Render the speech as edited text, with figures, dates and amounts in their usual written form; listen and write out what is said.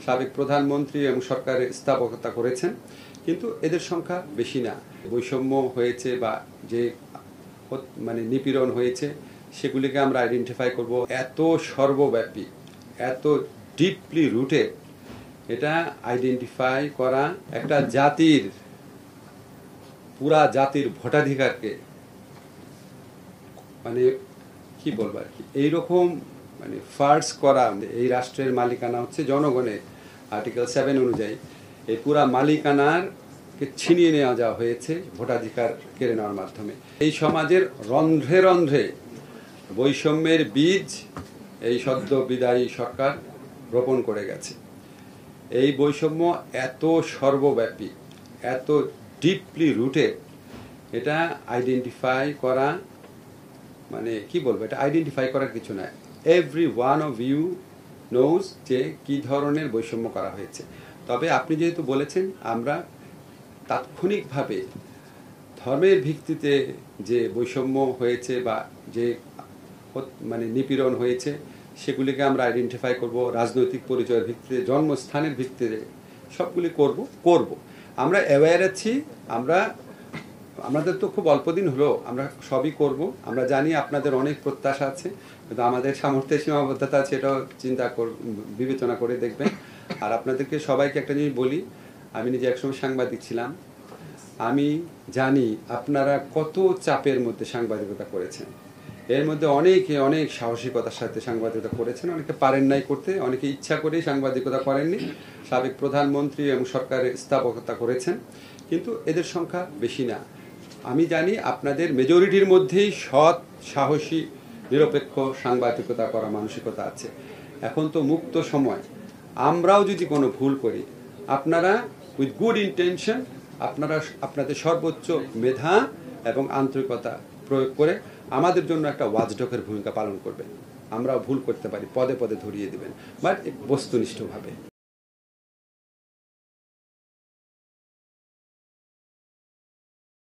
সাবেক প্রধানমন্ত্রী এবং সরকারের স্থাপকতা করেছেন, কিন্তু এদের সংখ্যা বেশি না। বৈষম্য হয়েছে বা যে নিপীড়ন হয়েছে সেগুলিকে আমরা আইডেন্টিফাই করব। এত সর্বব্যাপী, এত ডিপলি রুটেড, এটা আইডেন্টিফাই করা একটা জাতির, পুরা জাতির ভোটাধিকারকে কি বলবো আর কি, এইরকম ফার্স করা। এই রাষ্ট্রের মালিকানা হচ্ছে জনগণের। আর্টিকেল 7 অনুযায়ী এই পুরা মালিকানার ছিনিয়ে নেওয়া যাওয়া হয়েছে ভোটাধিকার কেড়ে নেওয়ার মাধ্যমে। এই সমাজের রন্ধ্রে রন্ধ্রে বৈষম্যের বীজ এই সদ্য বিদায়ী সরকার রোপণ করে গেছে। এই বৈষম্য এত সর্বব্যাপী, এত ডিপলি রুটেড, এটা আইডেন্টিফাই করা কি বলবো, এটা আইডেন্টিফাই করার কিছু নয়। Every one of you knows যে কি ধরনের বৈষম্য করা হয়েছে। তবে আপনি যেহেতু বলেছেন, আমরা তাৎক্ষণিকভাবে ধর্মের ভিত্তিতে যে বৈষম্য হয়েছে বা যে নিপীড়ন হয়েছে সেগুলিকে আমরা আইডেন্টিফাই করব। রাজনৈতিক পরিচয়ের ভিত্তিতে, জন্মস্থানের ভিত্তিতে সবগুলি করব। আমরা অ্যাওয়্যার আছি। আমাদের তো খুব অল্প দিন হলো, আমরা সবই করব। আমরা জানি আপনাদের অনেক প্রত্যাশা আছে, কিন্তু আমাদের সামর্থ্যের সীমাবদ্ধতা আছে, এটাও বিবেচনা করে দেখবেন। আর আপনাদেরকে সবাইকে একটা জিনিস বলি, আমি নিজে একসময় সাংবাদিক ছিলাম। আমি জানি আপনারা কত চাপের মধ্যে সাংবাদিকতা করেছেন। এর মধ্যে অনেকে অনেক সাহসিকতার সাথে সাংবাদিকতা করেছেন, অনেকে পারেন নাই করতে, অনেকে ইচ্ছা করেই সাংবাদিকতা করেননি। সাবেক প্রধানমন্ত্রী এবং সরকারের স্থাপকতা করেছেন, কিন্তু এদের সংখ্যা বেশি না। আমি জানি আপনাদের মেজরিটির মধ্যেই সৎ, সাহসী, নিরপেক্ষ সাংবাদিকতা করা মানসিকতা আছে। এখন তো মুক্ত সময়। আমরাও যদি কোনো ভুল করি, আপনারা উইথ গুড ইন্টেনশন আপনারা আপনাদের সর্বোচ্চ মেধা এবং আন্তরিকতা প্রয়োগ করে আমাদের জন্য একটা ওয়াচডগের ভূমিকা পালন করবেন। আমরাও ভুল করতে পারি, পদে পদে ধরিয়ে দেবেন, বাট বস্তুনিষ্ঠভাবে।